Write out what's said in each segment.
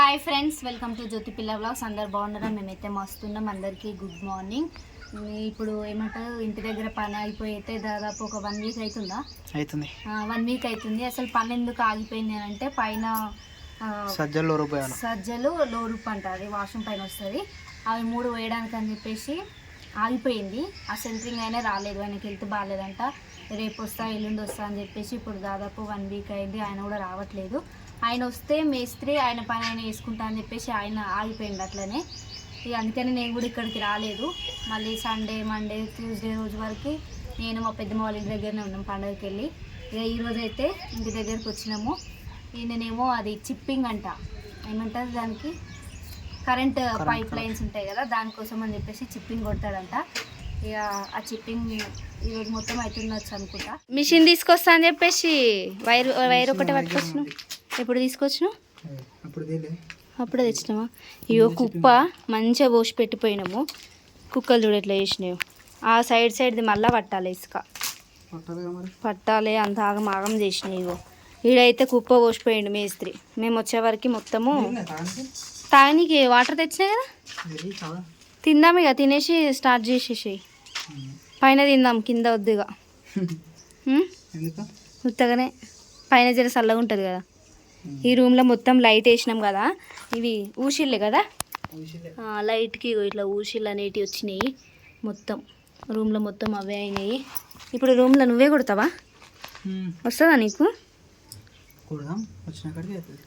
Hi friends, welcome to జ్యోతి పిల్ల vlogs. అందరు బాగున్నారా? మేమైతే మస్తున్నాం. అందరికీ గుడ్ మార్నింగ్. ఇప్పుడు ఏమంటారు, ఇంటి దగ్గర పని అయిపోయి అయితే దాదాపు ఒక 1 వీక్ అవుతుంది. 1 వీక్ అవుతుంది. అసలు పని ఎందుకు ఆగిపోయింది అని అంటే, పైన సజ్జలు లోరుపు అంట, అది వాషం పైన వస్తుంది. అవి 3 వేయడానికి అని చెప్పేసి ఆగిపోయింది. ఆ సెంటరింగ్ అయినా రాలేదు, ఆయనకి హెల్త్ బాగాలేదంట. రేపు వస్తా ఎల్లుండి వస్తా అని చెప్పేసి ఇప్పుడు దాదాపు 1 వీక్ అయింది. ఆయన కూడా రావట్లేదు. ఆయన వస్తే మేస్త్రి ఆయన పని ఆయన వేసుకుంటా అని చెప్పేసి ఆయన ఆగిపోయింది అట్లనే. ఇక అందుకని నేను కూడా ఇక్కడికి రాలేదు. మళ్ళీ సండే, మండే, ట్యూస్డే రోజు వరకు నేను మా పెద్దమ్మ వాళ్ళ ఇంటి దగ్గరనే ఉన్నాం పండుగకి వెళ్ళి. ఇక ఈరోజు అయితే ఇంటి దగ్గరికి వచ్చినాము. ఈయననేమో అది చిప్పింగ్ అంట, ఏమంటారు దానికి, కరెంట్ పైప్ లైన్స్ ఉంటాయి కదా, దానికోసం అని చెప్పేసి చిప్పింగ్ కొడతాడంట. ఇక ఆ చిప్పింగ్ ఈరోజు మొత్తం అవుతుండొచ్చు అనుకుంటా. మిషన్ తీసుకొస్తా అని చెప్పేసి వైర్ ఒకటే పట్టుకొచ్చినావు. ఎప్పుడు తీసుకొచ్చినావు? అప్పుడే తెచ్చినావా? ఇవో కుప్ప మంచిగా పోసి పెట్టిపోయినాము. కుక్కలు చూడు ఎట్లా చేసినావు. ఆ సైడ్ది మళ్ళీ పట్టాలి, ఇసుక పట్టాలి. అంత ఆగం చేసినాయి. ఇగో ఈడైతే కుప్ప పోసిపోయిండు మేస్త్రి. మేము వచ్చే వరకు మొత్తము తాగనీకి వాటర్ తెచ్చినాయి కదా, తిందాం. ఇక తినేసి స్టార్ట్ చేసేసాయి. పైన తిందాం, కింద వద్దుగా. ఉత్తగానే పైన జర చల్లగా ఉంటుంది కదా. ఈ రూమ్లో మొత్తం లైట్ వేసినాం కదా, ఇవి ఊసిళ్ళే కదా, లైట్కి ఇట్లా ఊసిళ్ళు అనేటివి వచ్చినాయి. మొత్తం రూమ్లో మొత్తం అవే అయినాయి. ఇప్పుడు రూమ్లో నువ్వే కొడతావా? వస్తుందా నీకు?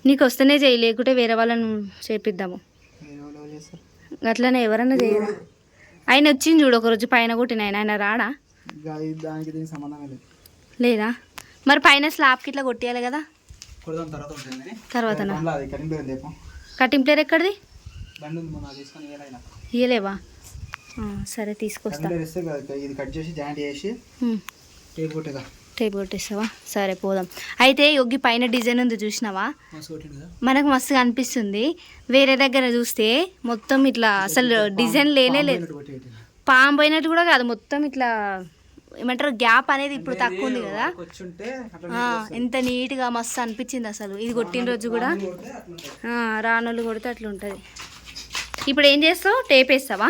నీకు వస్తేనే చేయి, లేకుంటే వేరే వాళ్ళని చేపిద్దాము. అట్లనే ఎవరన్నా చేయరా? ఆయన వచ్చింది చూడు ఒకరోజు పైన కొట్టిన ఆయన రాడా? లేదా? మరి పైన స్లాబ్కి ఇట్లా కొట్టేయాలి కదా. తర్వాత కటింగ్ ప్లేయర్ ఎక్కడిది? ఇయ్యలేవా? సరే తీసుకొస్తా. టేప్ కొట్టేస్తావా? సరే పోదాం. అయితే యొగ్గి పైన డిజైన్ ఉంది చూసినావా? మనకు మస్తుగా అనిపిస్తుంది. వేరే దగ్గర చూస్తే మొత్తం ఇట్లా అసలు డిజైన్ లేనే లేదు. పాము పోయినట్టు కూడా కాదు, మొత్తం ఇట్లా ఏమంటారు గ్యాప్ అనేది ఇప్పుడు తక్కువ ఉంది కదా. ఎంత నీట్గా మస్తు అనిపించింది అసలు. ఇది కొట్టిన రోజు కూడా రానోళ్ళు కొడితే అట్లా ఉంటుంది. ఇప్పుడు ఏం చేస్తావు? టేప్ వేస్తావా?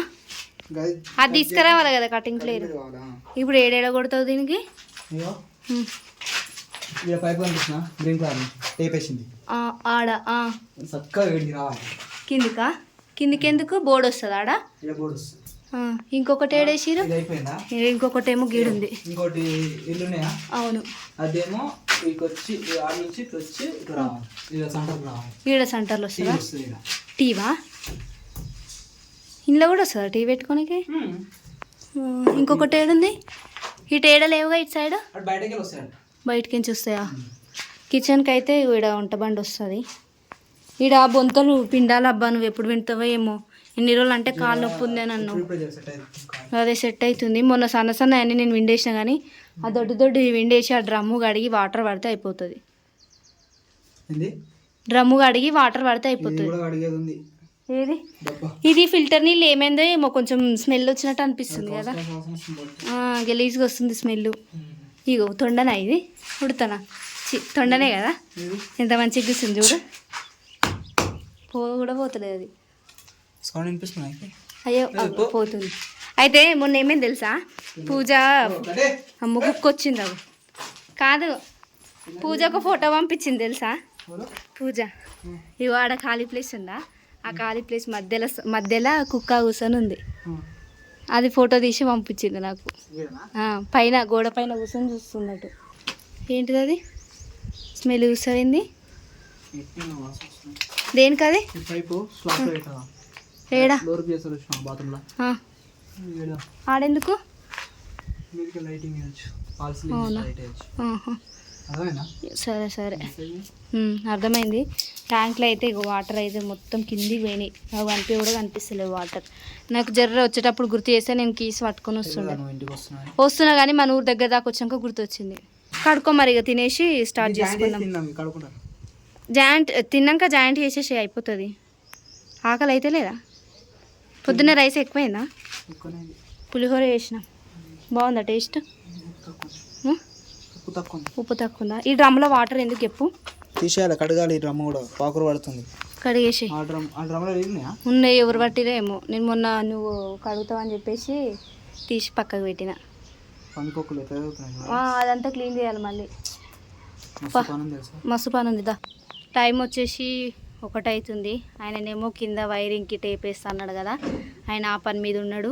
అది తీసుకురావాలి కదా కటింగ్ ప్లేయర్. ఇప్పుడు ఏడేడ కొడతావు దీనికి? ఆడ కిందికా? కిందికి ఎందుకు? బోర్డు వస్తుంది ఆడ. ఇంకొకటి ఏడేసిరు, ఇంకొకటేమో గీడుంది. ఇంకోటి ఇల్లున్నాయా? అవును, అదేమో ఈడ సెంటర్లో వస్తుందా? టీవా? ఇంట్లో కూడా వస్తుందా టీవీ పెట్టుకోనికి? ఇంకొకటి ఏడుంది? ఇటు ఏడ లేవుగా, ఇటు సైడ్ బయటకి నుంచి వస్తాయా? కిచెన్కి అయితే ఈడ వంట బండి వస్తుంది. ఈడ బొంతలు పిండాలి. అబ్బా నువ్వు ఎప్పుడు వింటావో ఏమో. ఎన్ని రోజులు అంటే కాళ్ళు నొప్పి ఉంది అని అన్నావు. అదే సెట్ అవుతుంది. మొన్న సన్న అన్నీ నేను విండేసిన, కానీ ఆ దొడ్డు విండేసి ఆ డ్రమ్ము కడిగి వాటర్ పడితే అయిపోతుంది. డ్రమ్ము కడిగి వాటర్ పడితే అయిపోతుంది. ఏది? ఇది ఫిల్టర్ నీళ్ళు ఏమైందో ఏమో, కొంచెం స్మెల్ వచ్చినట్టు అనిపిస్తుంది కదా, గలీజ్గా వస్తుంది స్మెల్. ఇగో తొండనా ఇది? ఉడతానా? తొండనే కదా, ఎంత మంచిగా కూర్చుంది చూడు. కూడా పోతలేదు అది. అయ్యో పోతుంది. అయితే మొన్న ఏమైంది తెలుసా? పూజ ముగ్గుకు వచ్చింది. అవి కాదు, పూజ ఒక ఫోటో పంపించింది తెలుసా? పూజ ఇగో ఆడ ఖాళీ ప్లేస్ ఉందా, ఆ ఖాళీ ప్లేస్ మధ్యలో కుక్క కూర్చొని ఉంది. అది ఫోటో తీసి పంపించింది నాకు. పైన గోడ పైన కూర్చొని చూస్తున్నట్టు. ఏంటిది అది? స్మెల్ చూస్తుంది దేనికి? అది ఏడా? ఆడెందుకు? సరే సరే అర్థమైంది. ట్యాంక్లో అయితే వాటర్ అయితే మొత్తం కిందికి పోయినాయి. అవి కనిపి కూడా కనిపిస్తలేవు వాటర్. నాకు జర్ర వచ్చేటప్పుడు గుర్తు చేస్తే నేను కీస్ పట్టుకొని వస్తున్నా, కానీ మన ఊరు దగ్గర దాకా వచ్చాక గుర్తు వచ్చింది. కడుక్కో మరి, ఇక తినేసి స్టార్ట్ చేసుకుందాం. తిన్నాక జాయింట్ చేసేసి అయిపోతుంది. ఆకలి అయితే లేదా? పొద్దున్న రైస్ ఎక్కువైందా? పులిహోర చేసిన బాగుందా టేస్ట్? ఉప్పు తక్కువ ఉందా? ఈ డ్రమ్లో వాటర్ ఎందుకు చెప్పు? తీసేయాలి, కడగాలి. డ్రమ్ కూడా పాకురు పడుతుంది. కడిగేసి ఆ డ్రమ్లో నీళ్ళున్నాయా? ఉన్నాయి, ఎవరు పట్టిరేమో. నేను మొన్న నువ్వు కడుగుతావని చెప్పేసి తీసి పక్కకు పెట్టిన. పందికొక్కులు ఎట్లా చదువుతున్నాయి? అదంతా క్లీన్ చేయాలి మళ్ళీ. తెలుసా? మస్తు పని ఉంది దా. టైం వచ్చేసి 1 అవుతుంది. ఆయననేమో కింద వైరింగ్కి టేప్ వేస్తా అన్నాడు కదా, ఆయన ఆ పని మీద ఉన్నాడు.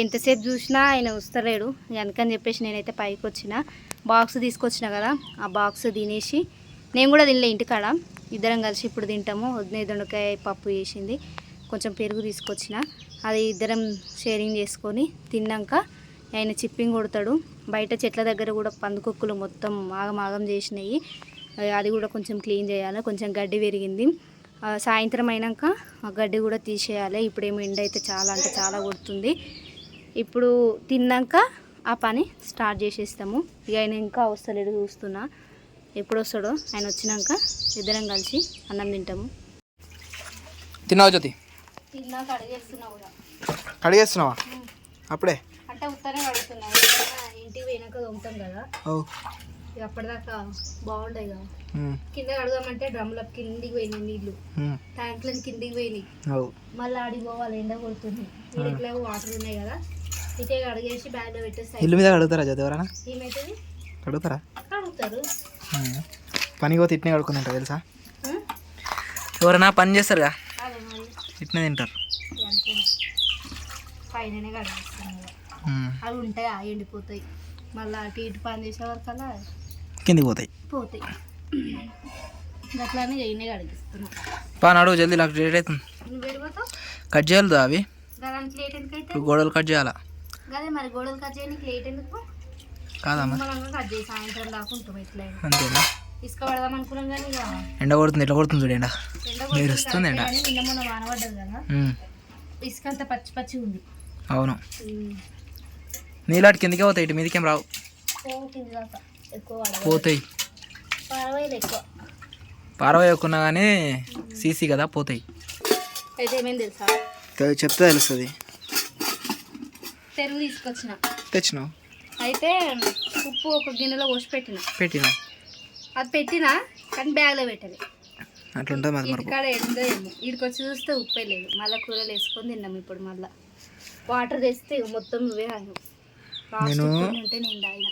ఎంతసేపు చూసినా ఆయన వస్తలేడు. అందుకని చెప్పేసి నేనైతే పైకి వచ్చిన. బాక్స్ తీసుకొచ్చిన కదా, ఆ బాక్స్ తినేసి, నేను కూడా తినలే ఇంటికాడ, ఇద్దరం కలిసి ఇప్పుడు తింటాము. వదిన దొండకాయ పప్పు చేసింది, కొంచెం పెరుగు తీసుకొచ్చిన, అది ఇద్దరం షేరింగ్ చేసుకొని తిన్నాక ఆయన చిప్పింగ్ కొడతాడు. బయట చెట్ల దగ్గర కూడా పందుకొక్కులు మొత్తం ఆగమాగం చేసినాయి, అది కూడా కొంచెం క్లీన్ చేయాలి. కొంచెం గడ్డి పెరిగింది, సాయంత్రం అయినాక ఆ గడ్డి కూడా తీసేయాలి. ఇప్పుడేమో ఎండ అయితే చాలా అంటే చాలా కొడుతుంది. ఇప్పుడు తిన్నాక ఆ పని స్టార్ట్ చేసేస్తాము. ఇక ఆయన ఇంకా వస్తలేడు, చూస్తున్నా ఎప్పుడు వస్తాడో. ఆయన వచ్చినాక ఇద్దరం కలిసి అన్నం తింటాము. తిన్నావు జ్యోతి? తిన్నాక అడిగేస్తున్నా కూడా. కడిగేస్తున్నావా అప్పుడే? అంటే ఉత్తరే అడుగుతున్నా, ఇంటికి పోయినాక తోముతాం కదా, ఇక అప్పటిదాకా బాగుంటాయి కదా. కింద అడగామంటే డ్రమ్ల కిందికి పోయినాయి నీళ్ళు, ట్యాంక్లను కిందికి పోయినాయి, మళ్ళీ ఆడికి పోవాలి, ఎండ కొడుతుంది. ఎట్లా వాటర్ ఉన్నాయి కదా, ఇటే అడిగేసి బ్యాగ్లో పెట్టేస్తాయి. ఇల్లు మీద అడుగుతారా జ్యోతి ఎవరైనా? ఏమవుతుంది? అడుగుతారా? అడుగుతారు. పని పోతే ఇట్నే కడుక్కుంటారు తెలుసా? ఎవరైనా పని చేస్తారుగా, అదే మరి ఇట్నే తింటారు. పైననే కడిగిస్తున్నాం, అవి ఉంటాయి ఎండిపోతాయి, మళ్ళీ అటు ఇటు పని చేసే వరకల్లా కిందికి పోతాయి. అట్లానే చేయనే కడిగిస్తున్నాం. పాన్ అడుగు జల్దీ, నాకు లేట్ అవుతుంది. నువ్వు వెళ్ళిపోతావు కట్ చేయాలి అవి, దానికి లేట్ ఎందుకైతే? గోడలు కట్ చేయాలా? అదే మరి గోడలు కట్ చేయడానికి లేట్ ఎందుకు? కాదమ్మా, కట్ చేసి సాయంత్రం దాకా ఉంటాం. ఎట్లా అంతేనా? ఇసుక పడదాం అనుకున్నాం కానీ ఇక ఎండ కొడుతుంది, ఎట్లా కొడుతుంది చూడు ఎండ, మీరు వస్తుంది ఎండ. నిన్న మొన్న వాన పడ్డది కదా, ఇసుక అంతా పచ్చి పచ్చి ఉంది. అవును, నీలాంటి కిందకే పోతాయి, ఇటు మీదకేం రావు. కింది దాకా ఎక్కువ పోతాయి, పారవేలు ఎక్కువ పారవేయకున్నా కానీ సీసీ కదా, పోతాయి. అయితే ఏమేమి తెలుసా? చెప్తే తెలుస్తుంది. పెరుగు తీసుకొచ్చిన, తెచ్చినావు అయితే ఉప్పు ఒక గిన్నెలో పోసి పెట్టినా, అది పెట్టినా కానీ బ్యాగ్లో పెట్టాలి. అట్లుంటుంది మరి. ఇక్కడ ఏందో ఏమో, ఇక్కడికి వచ్చి చూస్తే ఉప్పే లేదు. మళ్ళీ కూరలు వేసుకొని తిన్నాము. ఇప్పుడు మళ్ళీ వాటర్ తెస్తే మొత్తం నువ్వే తాగినావు. ఉంటే నేను తాగిన.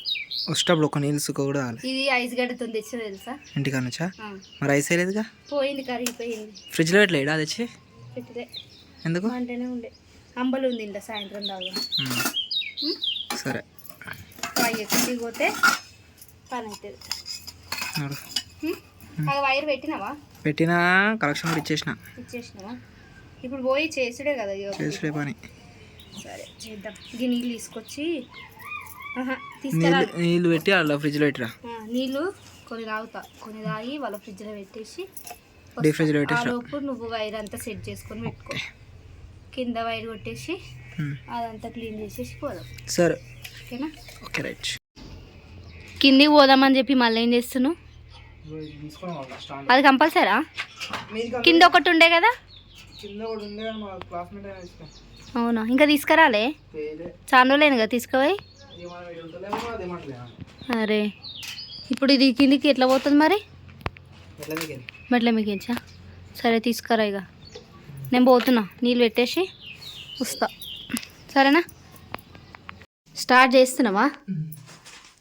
వచ్చేటప్పుడు ఒక నీళ్ళు సుక్క కూడా తాగాలి. ఇది ఐస్ గడ్డతో తెచ్చిన తెలుసా? ఇంటికా నుంచా? మరి ఐస్ లేదుగా, పోయింది, కరిగిపోయింది. ఫ్రిడ్జ్లో పెట్టలేడా తెచ్చి? పెట్టిదే. ఎందుకు? అంటేనే ఉండే అంబలు ఉంది ఇంట్లో, సాయంత్రం తాగా. సరే, కిందికి పోతే పని అవుతుంది. అది వైర్ పెట్టినావా? పెట్టినా, కలెక్షన్ కూడా ఇచ్చేసినావా? ఇప్పుడు పోయి చేసుడే కదా, చేసుడే పని. సరే చేద్దాం. ఈ నీళ్ళు తీసుకొచ్చి నీళ్ళు పెట్టి అలా ఫ్రిడ్జ్లో పెట్టిరా. నీళ్ళు కొన్ని తాగుతా, కొన్ని తాగి వాళ్ళ ఫ్రిడ్జ్లో పెట్టేసి డీప్ ఫ్రిడ్జ్లో పెట్టేసి లోపు నువ్వు వైర్ అంతా సెట్ చేసుకొని పెట్టుకో. కింద వైర్ కొట్టేసి అదంతా క్లీన్ చేసేసి పోదాం. సరే, ఓకేనా? Okay, right. కిందికి పోదామని చెప్పి మళ్ళీ ఏం చేస్తున్నావు? అది కంపల్సరా? కింద ఒకటి ఉండే కదా. అవునా, ఇంకా తీసుకురాలే? చాలా రోజులైంది కదా తీసుకుపోయి. అరే, ఇప్పుడు ఇది కిందికి ఎట్లా పోతుంది మరి? మెట్ల మీకించా? సరే తీసుకురా, ఇక నేను పోతున్నా, నీళ్ళు పెట్టేసి వస్తా. సరేనా? స్టార్ట్ చేస్తున్నావా?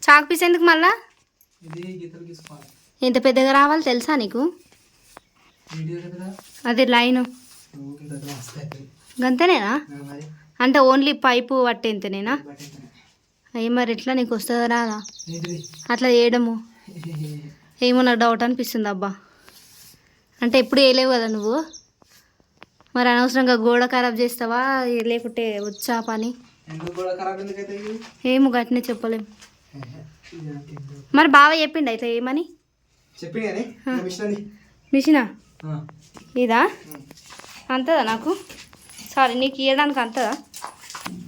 చాక్ పీస్ ఎందుకు మళ్ళా? ఎంత పెద్దగా రావాలి తెలుసా నీకు? అదే లైను గంతనేనా? అంటే ఓన్లీ పైపు పట్టేంతనేనా? అయ్యి మరి ఎట్లా నీకు వస్తుందా రాదా అట్లా చేయడము? ఏమో నాకు డౌట్ అనిపిస్తుంది అబ్బా. అంటే ఎప్పుడు వేయలేవు కదా నువ్వు, మరి అనవసరంగా గోడ ఖరాబ్ చేస్తావా లేకుంటే వచ్చా పని? ఏమో గట్టినే చెప్పలేము. మరి బాగా చెప్పిండు అయితే ఏమని? మిషనా ఇదా? అంతదా నాకు? సారీ, నీకు ఇవ్వడానికి అంతదా?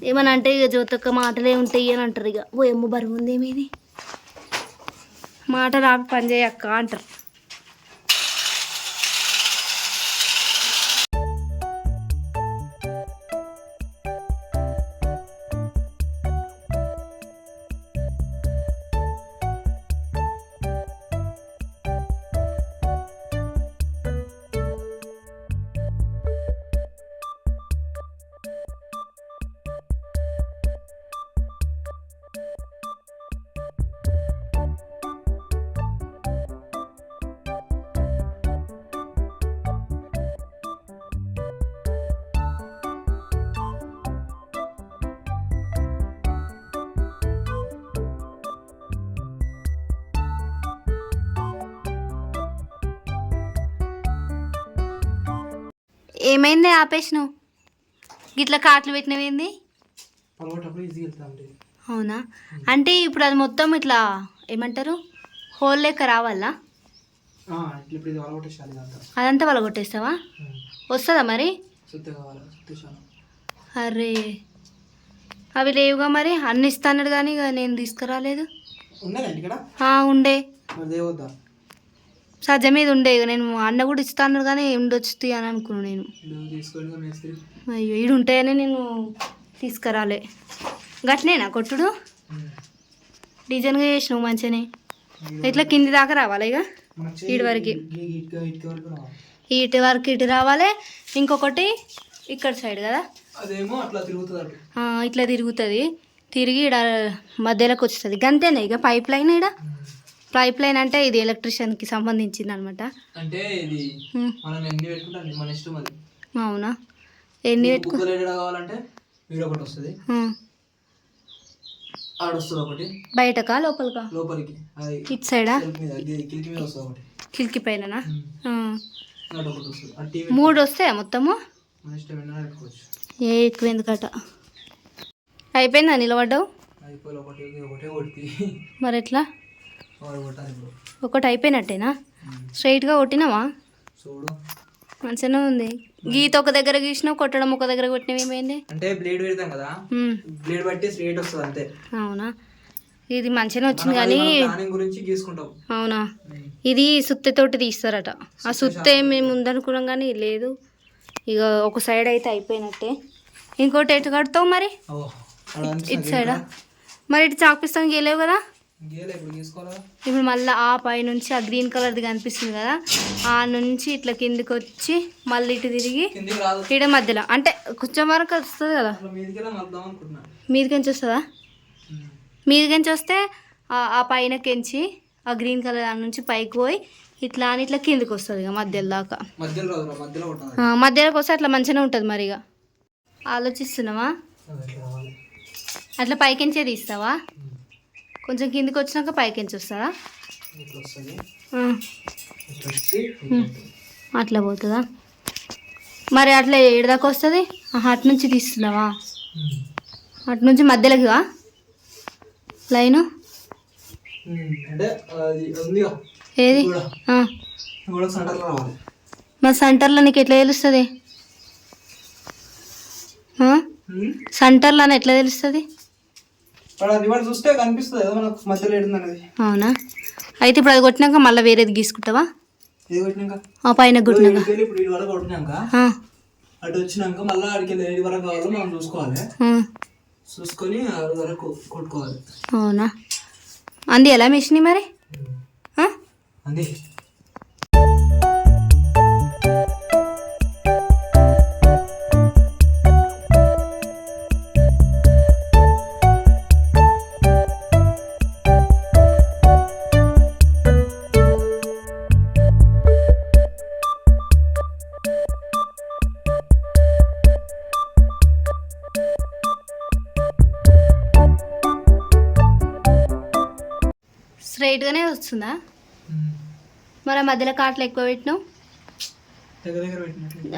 ఏమని అంటే ఇక జ్యోతక్క మాటలే ఉంటాయి అని అంటారు. ఇక ఓ ఎమ్మ బరువు ఉందేమీది, మాట రాపి పని చేయక్క అంటారు. ఏమైంది ఆపేసినావు గిట్లా కాట్లు పెట్టినవేంది? పలగొట్టప్పుడు ఈజీగా వెళ్తామండి. అవునా, అంటే ఇప్పుడు అది మొత్తం ఇట్లా ఏమంటారు హోల్ లెక్క రావాలా? ఇప్పుడు ఇది పలగొట్టేసాలి ఇదంతా. అదంతా పలగొట్టేస్తావా? వస్తుందా మరి? సుత్తే కావాలి, సుత్తేసాను. అరే అవి లేవుగా మరి, అన్ని ఇస్తాన్నాడు కానీ ఇక నేను తీసుకురాలేదు. ఉన్నాయండి ఇక్కడ? ఉండే మరి దేవద్దా సజ్జ మీద ఉండే, ఇక నేను అన్న కూడా ఇస్తాను కానీ ఉండొచ్చు అని అనుకున్నాను నేను. తీసుకోండి మేస్త్రి. అయ్యో ఈడు ఉంటాయని నేను తీసుకురాలే. గట్నేనా కొట్టుడు? డిజైన్గా చేసినావు మంచిగానే. ఇట్లా కింది దాకా రావాలి ఇక ఇటు వరకు, ఇటు వరకు ఇటు రావాలి. ఇంకొకటి ఇక్కడ సైడ్ కదా, అదేమో అట్లా తిరుగుతుంది. ఇట్లా తిరుగుతుంది, తిరిగి ఇక్కడ మధ్యలోకి వస్తుంది. గంతేనా ఇక పైప్ లైన్? ఇక్కడ పైప్ లైన్ అంటే ఇది ఎలక్ట్రిషియన్కి సంబంధించింది అనమాట. అంటే ఇది మనం ఎన్ని పెట్టుకుంటాం మన ఇష్టం అది. అవునా, ఎన్ని కావాలంటే వీడు ఒకటి వస్తుంది, ఆడొస్తుంది ఒకటి బయటకా లోపలికా? లోపలికి ఇటు సైడా కిలికి మీద వస్తుంది ఒకటి, కిలికి పైన ఒకటి వస్తుంది. 3 వస్తాయా మొత్తము? మన ఇష్టం ఏమైనా పెట్టుకోవచ్చు. ఎక్కువ ఎందుకట. అయిపోయిందా నిలబడ్డావు? అయిపోయి ఒకటే కొట్టి మరి ఎట్లా? కొట్టాలి ఇప్పుడు. ఒకటి అయిపోయినట్టేనా? స్ట్రైట్గా కొట్టినావా? చూడు మంచిగానే ఉంది. గీత ఒక దగ్గర గీసినావు, కొట్టడం ఒక దగ్గర కొట్టినవి ఏమైంది? అంటే బ్లేడ్ పెడతాం కదా, బ్లేడ్ బట్టి స్ట్రైట్ వస్తుంది అంతే. అవునా, ఇది మంచిగానే వచ్చింది కానీ గురించి గీసుకుంటాం. అవునా, ఇది సుత్తెతోటి తీస్తారట. ఆ సుత్తె మేము ఉందనుకున్నాం కానీ లేదు. ఇక ఒక సైడ్ అయితే అయిపోయినట్టే. ఇంకోటి ఎటు కడతావు మరి? ఇటు సైడా? మరి ఇటు చాపిస్తాం గీలేవు కదా. ఇప్పుడు మళ్ళీ ఆ పై నుంచి ఆ గ్రీన్ కలర్ది కనిపిస్తుంది కదా, ఆ నుంచి ఇట్లా కిందికి వచ్చి మళ్ళీ ఇటు తిరిగి ఇటు మధ్యలో అంటే కొంచెం వరకు వస్తుంది కదా. మీదికెంచి వస్తుందా? మీదికెంచి వస్తే ఆ పైన కెంచి ఆ గ్రీన్ కలర్ దాని నుంచి పైకి పోయి ఇట్లా అని ఇట్లా కిందికి వస్తుంది ఇక మధ్యలో దాకా. మధ్యలోకి వస్తే అట్లా మంచిగానే ఉంటుంది. మరి ఇక ఆలోచిస్తున్నావా? అట్లా పైకెంచే తీస్తావా? కొంచెం కిందికి వచ్చినాక పైకెంచి వస్తుందా? అట్లా పోతుందా? మరి అట్లా ఏడు దాకా వస్తుంది? అటు నుంచి తీస్తున్నావా? అటు నుంచి మధ్యలోకి లైను ఏది? మరి సెంటర్లో నీకు ఎట్లా తెలుస్తుంది? సెంటర్లో ఎట్లా తెలుస్తుంది? చూస్తే కనిపిస్తుంది కదా మనకు మధ్యలో ఏడుందనేది. అవునా, అయితే ఇప్పుడు అది కొట్టినాక మళ్ళీ వేరేది గీసుకుంటావా? ఆ పైన కొట్టినాక ఇప్పుడు ఈ వరకు కొట్టినాక అటు వచ్చినాక మళ్ళీ అడికి ఏడు వరకు కావాలో మనం చూసుకోవాలి. చూసుకొని ఆడు వరకు కొట్టుకోవాలి. అవునా, అంది ఎలా మిషన్ మరి? అంది స్ట్రైట్గానే వస్తుందా? మరి మధ్యలో కాట్లు ఎక్కువ పెట్టినావు,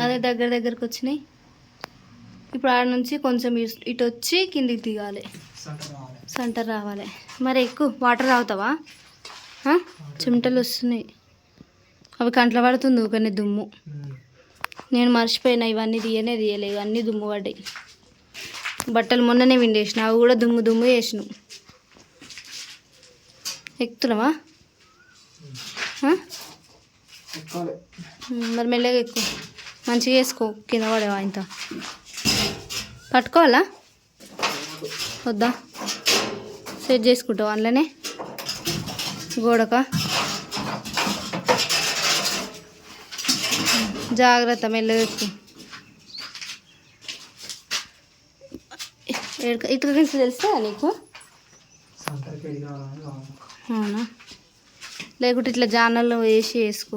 అదే దగ్గరకు వచ్చినాయి. ఇప్పుడు ఆడ నుంచి కొంచెం ఇటు వచ్చి కిందికి దిగాలి, సెంటర్ రావాలి. మరి ఎక్కువ వాటర్ తాగుతావా? చెమటలు వస్తున్నాయి, అవి కంట్లో పడుతుంది ఊకనే దుమ్ము. నేను మర్చిపోయినా ఇవన్నీ తీయలేదు, అన్నీ దుమ్ము పడ్డాయి. బట్టలు మొన్ననే విండేసిన, అవి కూడా దుమ్ము వేసినావు. ఎక్కుతున్నావా? మరి మెల్లగా ఎక్కువ, మంచిగా వేసుకో, కింద పడేవా? ఇంత పట్టుకోవాలా వద్దా? సెట్ చేసుకుంటావు అందులోనే గోడక. జాగ్రత్త, మెల్లగా ఎక్కువ. ఇటుక కింద తెలుస్తా నీకు? అవునా, లేకుంటే ఇట్లా జానల్లో వేసుకో.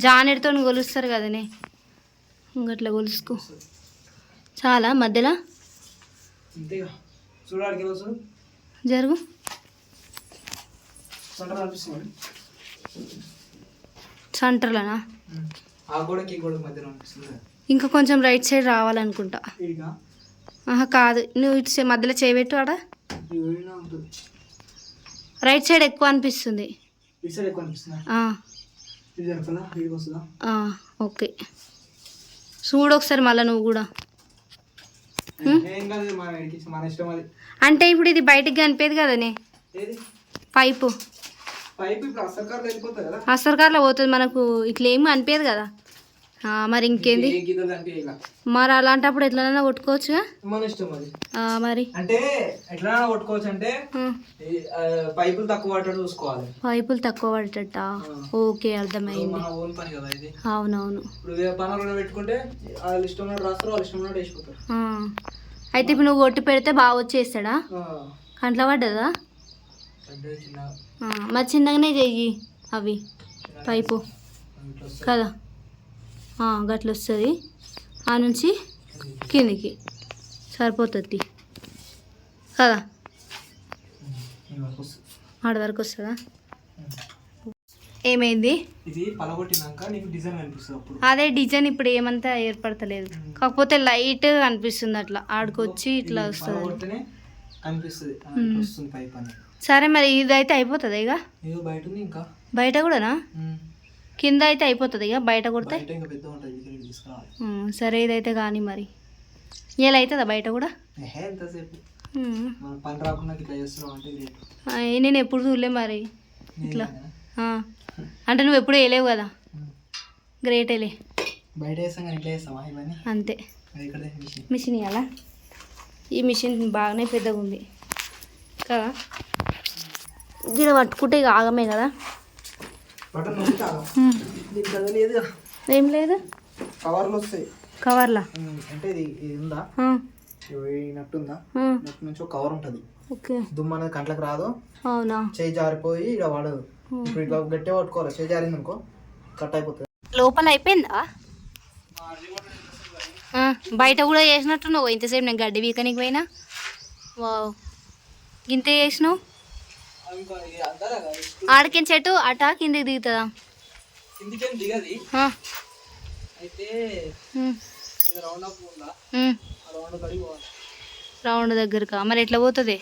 జానెడితో కొలుస్తారు కదనే, ఇంకట్లా కొలుసుకో. చాలా మధ్యలో జరుగు. సెంటర్లోనా? ఆ గోడకి ఈ గోడకి మధ్యలో అనిపిస్తుంది కదా. ఇంకా కొంచెం రైట్ సైడ్ రావాలనుకుంటా. ఇదిగా ఆహా కాదు, నువ్వు ఇటు మధ్యలో చేయబెట్టు ఆడ. ఈ వేడిగా ఉంటుంది. రైట్ సైడ్ ఎక్కువ అనిపిస్తుంది. ఇటు సైడ్ ఎక్కువ అనిపిస్తుందా? ఇది జరపలా, వీడికి వస్తుందా? ఓకే, చూడు ఒకసారి మళ్ళీ నువ్వు కూడా. ఏం కాదు, మన ఇష్టం అది. అంటే ఇప్పుడు ఇది బయటికి కనిపేది కదనే ఏది పైపు. పైపు ఇప్పుడు అసలు కార్లో వెళ్ళిపోతుంది కదా. అసలు కార్లో పోతుంది మనకు, ఇట్లా ఏమి అనిపేది కదా. మరి ఇంకేంది ఏ గీతలు కనిపించాయి ఇలా. మరి అలాంటప్పుడు ఎట్లైనా కొట్టుకోవచ్చుగా. మన ఇష్టం అది. మరి అంటే ఎట్లా కొట్టుకోవచ్చు అంటే పైపులు తక్కువ పడ్డట్టు చూసుకోవాలి. పైపులు తక్కువ పడేటట్ట. ఓకే, అర్థమైంది. మన ఓన్ పని కదా ఇది. అవునవును. ఇప్పుడు పనులు పెట్టుకుంటే వాళ్ళు ఇష్టం ఉన్నట్టు రాస్తారు, వాళ్ళు ఇష్టం ఉన్నట్టు వేసిపోతారు. అయితే ఇప్పుడు నువ్వు కొట్టి పెడితే బాగా వచ్చేస్తాడా? కంట్లో పడ్డదా? మరి చిన్నగానే చెయ్యి అవి పైపు కదా, గట్ల వస్తుంది. ఆ నుంచి కిందికి సరిపోతుంది కదా, ఆడ వరకు వస్తుందా? ఏమైంది? ఇది పలగొట్టినాక నీకు డిజైన్ కనిపిస్తుంది అప్పుడు. అదే డిజైన్ ఇప్పుడు ఏమంతా ఏర్పడతలేదు, కాకపోతే లైట్ అనిపిస్తుంది అట్లా ఆడుకొచ్చి ఇట్లా వస్తుంది అనిపిస్తుంది వస్తుంది పైప్ అని. సరే మరి ఇది అయితే అయిపోతుంది ఇక. ఇది బయట ఉంది ఇంకా. బయట కూడానా? కింద అయితే అయిపోతుంది ఇక, బయట కొడితే. సరే ఇదైతే కానీ మరి ఇలా అవుతుందా బయట కూడా? ఎంతసేపు పని రాకుండా ఇట్లా చేస్తున్నావు అంటే నేను ఎప్పుడు చూడలే మరి ఇట్లా. అంటే నువ్వు ఎప్పుడు వేయలేవు కదా, గ్రేటేలే. బయట వేస్తాం కానీ ఇట్లా వేస్తావా ఇవన్నీ? అంతే. మిషన్ ఇవ్వాలా? ఈ మిషన్ బాగానే పెద్దగా ఉంది కదా, గిడ పట్టుకుంటే ఇక ఆగమే కదా. ఏం లేదు, కవర్లు వస్తాయి. కవర్లా అంటే ఇది ఉందా, నట్టుందా, నట్టు నుంచి ఒక కవర్ ఉంటుంది. ఓకే, దుమ్ము అనేది కంట్లకు రాదు. అవునా? చేయి జారిపోయి ఇక వాడదు. ఇప్పుడు ఇట్లా గట్టిగా పట్టుకోవాలి, చేయి జారింది అనుకో కట్ అయిపోతుంది. లోపల అయిపోయిందా? బయట కూడా చేసినట్టున్నావు ఇంతసేపు. నేను గడ్డి వీకనికి పోయినా. వావ్, ఇంత చేసినావు. ఆడికిన చెట్టు అటా కిందికి దిగుతుందా? కిందికేం దిగది. అయితే రౌండ్ అప్ ఉందా, రౌండ్ కడిగి పోవాలి. రౌండ్ దగ్గరకా? మరి ఎట్లా పోతుంది?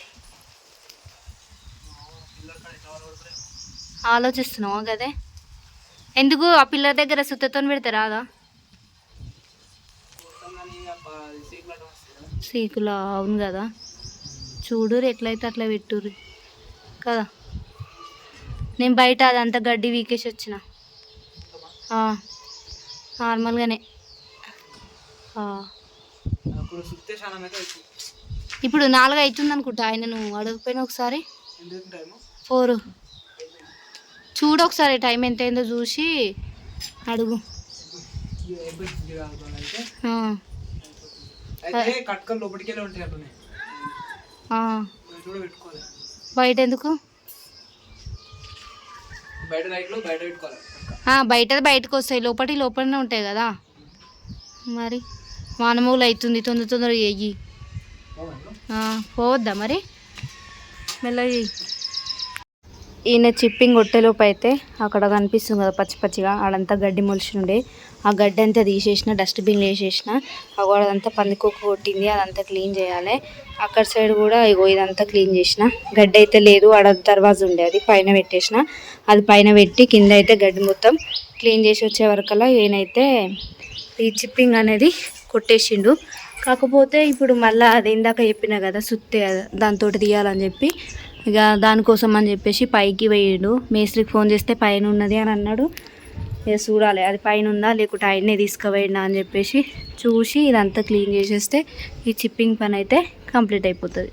ఆలోచిస్తున్నావా కదే? ఎందుకు ఆ పిల్లల దగ్గర సుత్తతో పెడితే రాదా? సీకులా? అవును కదా, చూడురు ఎట్లయితే అట్లా పెట్టుర్రు కదా. నేను బయట అదంతా గడ్డి వీకేసి వచ్చిన నార్మల్గానే. ఇప్పుడు 4 అవుతుంది అనుకుంటా. ఆయన నువ్వు అడగపోయినా ఒకసారి 4 చూడు, ఒకసారి టైం ఎంత అయిందో చూసి అడుగు. బయట ఎందుకు? బయట బయటకు వస్తాయి, లోపలనే ఉంటాయి కదా. మరి మానమూలు అవుతుంది, తొందరగా చెయ్యి. పోవద్దా మరి? మెల్లగా చెయ్యి. ఈయన చిప్పింగ్ కొట్టేలోపు అయితే అక్కడ కనిపిస్తుంది కదా పచ్చి పచ్చిగా, ఆడంతా గడ్డి మొలిచి ఉండే. ఆ గడ్డి అంతా తీసేసిన, డస్ట్బిన్లో వేసేసిన. అదంతా పందికొక్క కొట్టింది, అదంతా క్లీన్ చేయాలి. అక్కడ సైడ్ కూడా ఇదంతా క్లీన్ చేసిన. గడ్డి అయితే లేదు, ఆడ దర్వాజా ఉండే, అది పైన పెట్టేసిన. అది పైన పెట్టి కింద అయితే గడ్డి మొత్తం క్లీన్ చేసి వచ్చే వరకల్లా ఈయనైతే ఈ చిప్పింగ్ అనేది కొట్టేసిండు. కాకపోతే ఇప్పుడు మళ్ళీ అది ఇందాక చెప్పిన కదా సుత్తే, దాంతో తీయాలని చెప్పి ఇక దానికోసం అని చెప్పేసి పైకి పోయిండు. మేస్త్రికి ఫోన్ చేస్తే పైన ఉన్నది అని అన్నాడు. ఇక చూడాలి అది పైన ఉందా లేకుంటే ఆయన్నే తీసుకుపోయిందా అని చెప్పేసి చూసి ఇదంతా క్లీన్ చేసేస్తే ఈ చిప్పింగ్ పని అయితే కంప్లీట్ అయిపోతుంది.